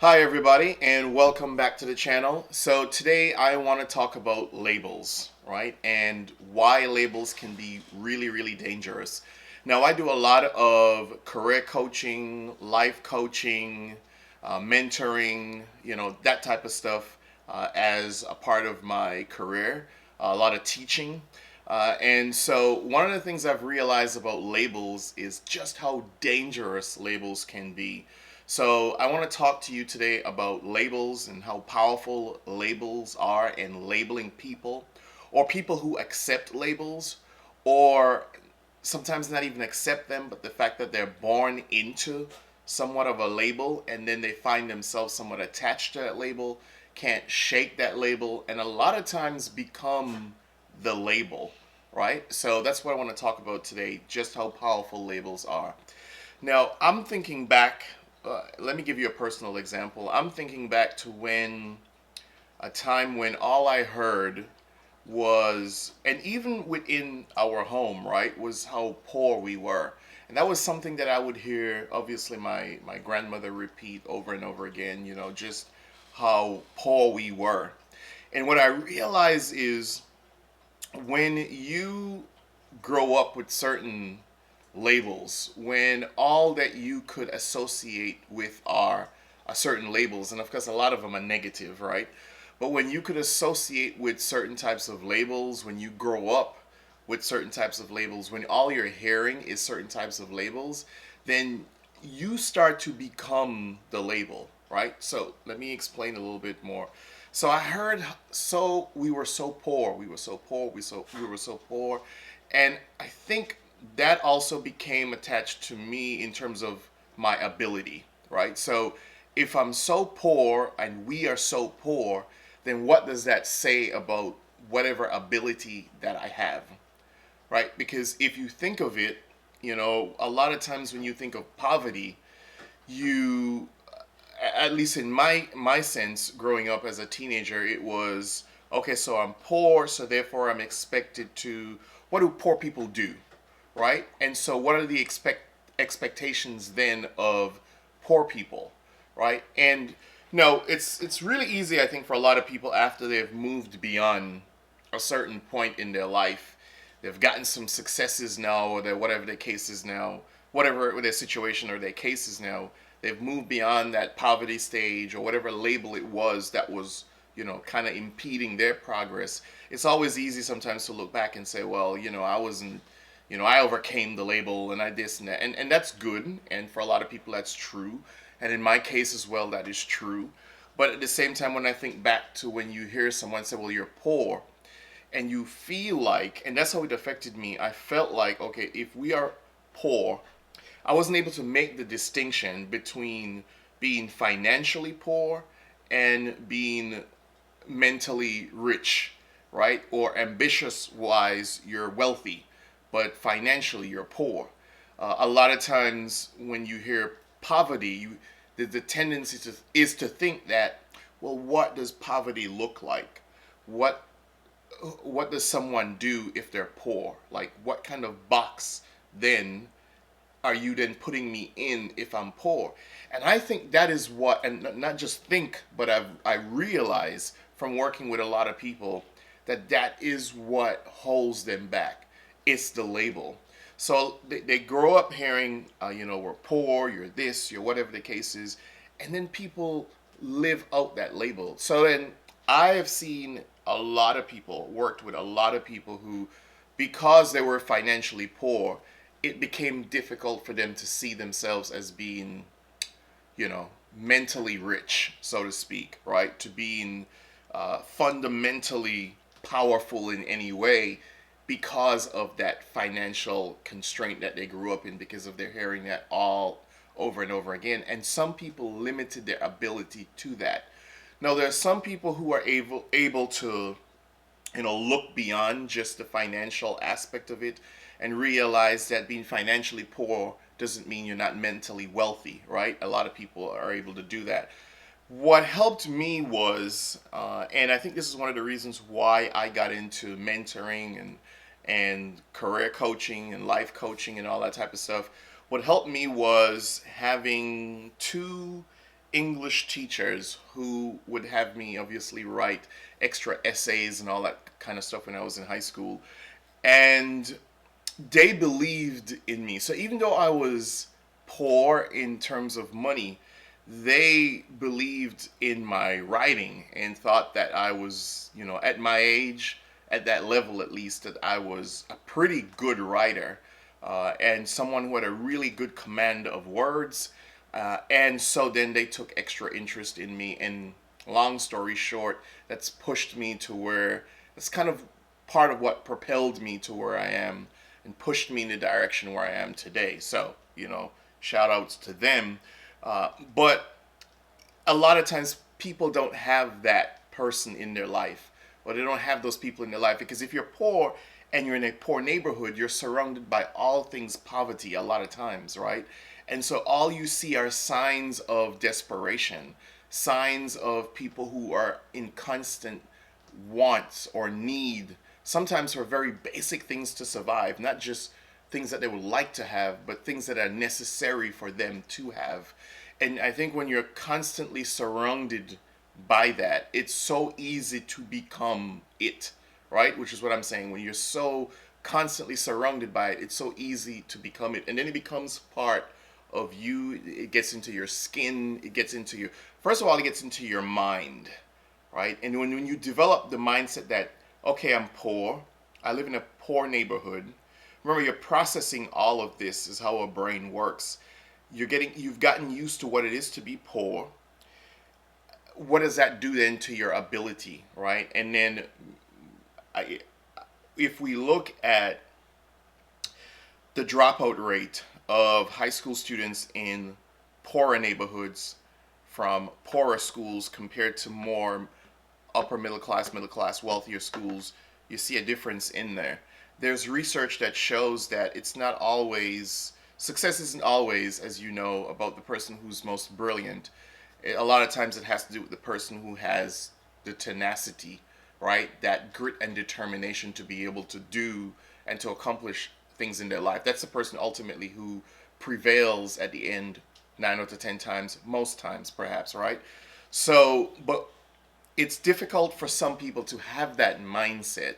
Hi everybody and welcome back to the channel. So today I want to talk about labels, right? And why labels can be really dangerous. Now I do a lot of career coaching, life coaching, mentoring, that type of stuff as a part of my career, a lot of teaching. And so one of the things I've realized about labels is just how dangerous labels can be. So I want to talk to you today about labels and how powerful labels are in labeling people, or people who accept labels, or sometimes not even accept them, but the fact that they're born into somewhat of a label and then they find themselves somewhat attached to that label, can't shake that label, and a lot of times become the label, right? So that's what I want to talk about today, just how powerful labels are. Now, I'm thinking back, let me give you a personal example. I'm thinking back to when a time when all I heard was, and even within our home, right, was how poor we were. And that was something that I would hear, obviously, my grandmother repeat over and over again, just how poor we were. And what I realize is when you grow up with certain labels, when all that you could associate with are certain labels, and of course a lot of them are negative, right? But when you could associate with certain types of labels, when you grow up with certain types of labels, when all you're hearing is certain types of labels, then you start to become the label, right? So let me explain a little bit more. So I heard, so we were so poor, we were so poor, we were so poor, and I think that also became attached to me in terms of my ability, right? So if I'm so poor and we are so poor, then what does that say about whatever ability that I have, right? Because if you think of it, a lot of times when you think of poverty, you, at least in my sense, growing up as a teenager, it was okay. So I'm poor, so therefore I'm expected to. What do poor people do, right? And so what are the expectations then of poor people, right? And no, it's really easy, I think, for a lot of people after they've moved beyond a certain point in their life. They've gotten some successes now, or whatever their case is now, whatever their situation or their case is now. They've moved beyond that poverty stage or whatever label it was that was, kind of impeding their progress. It's always easy sometimes to look back and say, well, I wasn't, I overcame the label and I this and that. And that's good. And for a lot of people, that's true. And in my case as well, that is true. But at the same time, when I think back to when you hear someone say, well, you're poor, and you feel like, and that's how it affected me, I felt like, okay, if we are poor, I wasn't able to make the distinction between being financially poor and being mentally rich, right? Or ambitious wise, you're wealthy, but financially you're poor. A lot of times when you hear poverty, the tendency is to think that, well, what does poverty look like? What what does someone do if they're poor? Like, what kind of box then are you then putting me in if I'm poor? And I think that is what, and not just think, but I realize from working with a lot of people that that is what holds them back. It's the label. So they grow up hearing, we're poor, you're this, you're whatever the case is, and then people live out that label. So then I have seen a lot of people, worked with a lot of people who, because they were financially poor, it became difficult for them to see themselves as being, mentally rich, so to speak, right? To being fundamentally powerful in any way because of that financial constraint that they grew up in, because of their hearing that all over and over again. And some people limited their ability to that. Now, there are some people who are able to look beyond just the financial aspect of it and realize that being financially poor doesn't mean you're not mentally wealthy, right? A lot of people are able to do that. What helped me was, and I think this is one of the reasons why I got into mentoring and career coaching and life coaching and all that type of stuff. What helped me was having two English teachers who would have me obviously write extra essays and all that kind of stuff when I was in high school. And they believed in me. So even though I was poor in terms of money, they believed in my writing and thought that I was, at my age, at that level at least, that I was a pretty good writer and someone who had a really good command of words. And so then they took extra interest in me. And long story short, that's pushed me to where that's kind of part of what propelled me to where I am and pushed me in the direction where I am today. So, shout outs to them. But a lot of times people don't have that person in their life, or they don't have those people in their life, because if you're poor and you're in a poor neighborhood, you're surrounded by all things poverty a lot of times, right? And so all you see are signs of desperation, signs of people who are in constant wants or need, sometimes for very basic things to survive, not just things that they would like to have, but things that are necessary for them to have. And I think when you're constantly surrounded by that, it's so easy to become it, right? Which is what I'm saying. When you're so constantly surrounded by it, it's so easy to become it. And then it becomes part of you. It gets into your skin. It gets into your, first of all, it gets into your mind, right? And when you develop the mindset that, okay, I'm poor, I live in a poor neighborhood. Remember, you're processing all of this is how a brain works. You've gotten used to what it is to be poor. What does that do then to your ability, right? And then I, if we look at the dropout rate of high school students in poorer neighborhoods from poorer schools compared to more upper middle class, wealthier schools, you see a difference in there. There's research that shows that it's not always, success isn't always, as you know, about the person who's most brilliant. A lot of times it has to do with the person who has the tenacity, right? That grit and determination to be able to do and to accomplish things in their life. That's the person ultimately who prevails at the end 9 out of 10 times, most times perhaps, right? So, but it's difficult for some people to have that mindset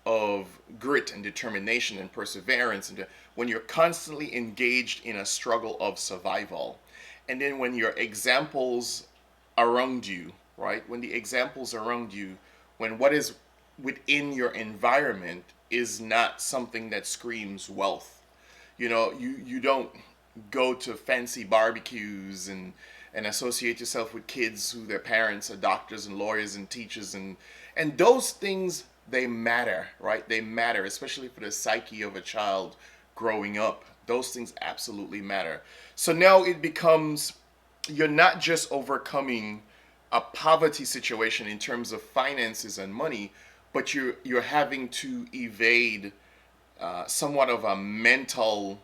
of grit and determination and perseverance, and when you're constantly engaged in a struggle of survival, and then when your examples around you, right, when the examples around you, when what is within your environment is not something that screams wealth. You don't go to fancy barbecues and associate yourself with kids who their parents are doctors and lawyers and teachers, and those things, they matter, right? They matter, especially for the psyche of a child growing up. Those things absolutely matter. So now it becomes, you're not just overcoming a poverty situation in terms of finances and money, but you're having to evade somewhat of a mental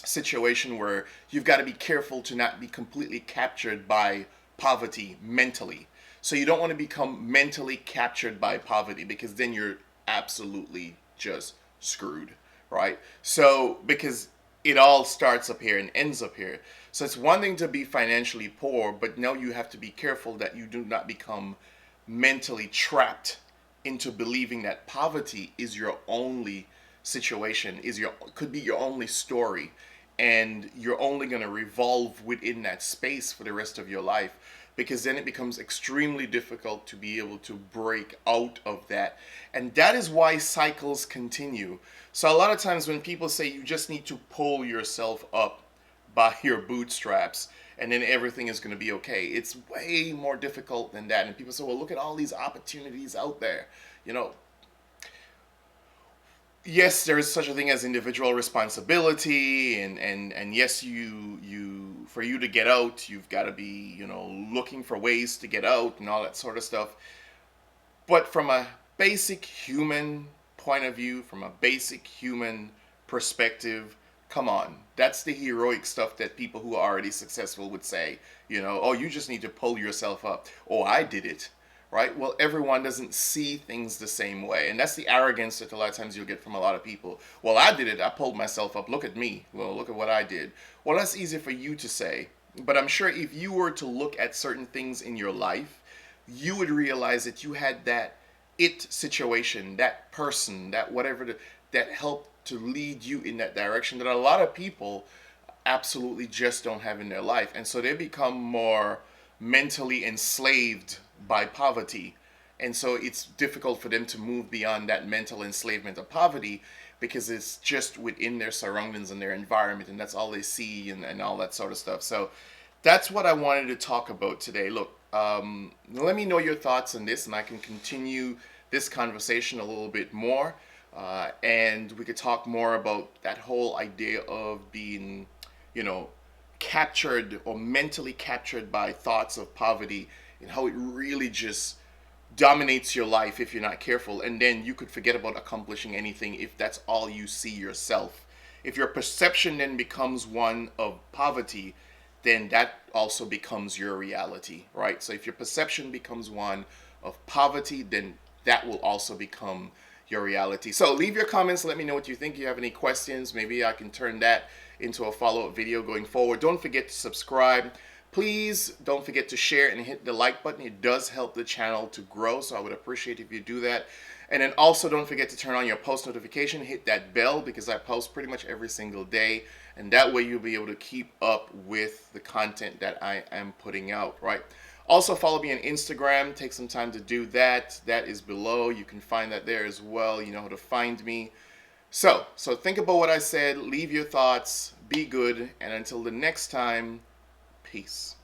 situation where you've got to be careful to not be completely captured by poverty mentally. So you don't want to become mentally captured by poverty, because then you're absolutely just screwed, right? So because it all starts up here and ends up here. So it's one thing to be financially poor, but now you have to be careful that you do not become mentally trapped into believing that poverty is your only situation, could be your only story, and you're only going to revolve within that space for the rest of your life, because then it becomes extremely difficult to be able to break out of that. And that is why cycles continue. So a lot of times when people say you just need to pull yourself up by your bootstraps and then everything is going to be okay, it's way more difficult than that. And people say, well, look at all these opportunities out there. Yes, there is such a thing as individual responsibility, and yes, you for you to get out, you've got to be, looking for ways to get out and all that sort of stuff. But from a basic human point of view, from a basic human perspective, come on. That's the heroic stuff that people who are already successful would say, oh, you just need to pull yourself up. Oh, I did it. Right? Well, everyone doesn't see things the same way. And that's the arrogance that a lot of times you'll get from a lot of people. Well, I did it. I pulled myself up. Look at me. Well, look at what I did. Well, that's easy for you to say. But I'm sure if you were to look at certain things in your life, you would realize that you had that it situation, that person, that whatever that helped to lead you in that direction that a lot of people absolutely just don't have in their life. And so they become more mentally enslaved by poverty. And so it's difficult for them to move beyond that mental enslavement of poverty because it's just within their surroundings and their environment, and that's all they see, and all that sort of stuff. So that's what I wanted to talk about today. Look, let me know your thoughts on this, and I can continue this conversation a little bit more. And we could talk more about that whole idea of being, you know, captured or mentally captured by thoughts of poverty, and how it really just dominates your life if you're not careful. And then you could forget about accomplishing anything if that's all you see yourself. If your perception then becomes one of poverty, then that also becomes your reality, right? So if your perception becomes one of poverty, then that will also become your reality. So leave your comments. Let me know what you think. If you have any questions, maybe I can turn that into a follow-up video going forward. Don't forget to subscribe. Please don't forget to share and hit the like button. It does help the channel to grow, so I would appreciate if you do that. And then also don't forget to turn on your post notification, hit that bell, because I post pretty much every single day, and that way you'll be able to keep up with the content that I am putting out, right? Also follow me on Instagram. Take some time to do that. That is below. You can find that there as well. You know how to find me. So think about what I said. Leave your thoughts. Be good. And until the next time, peace.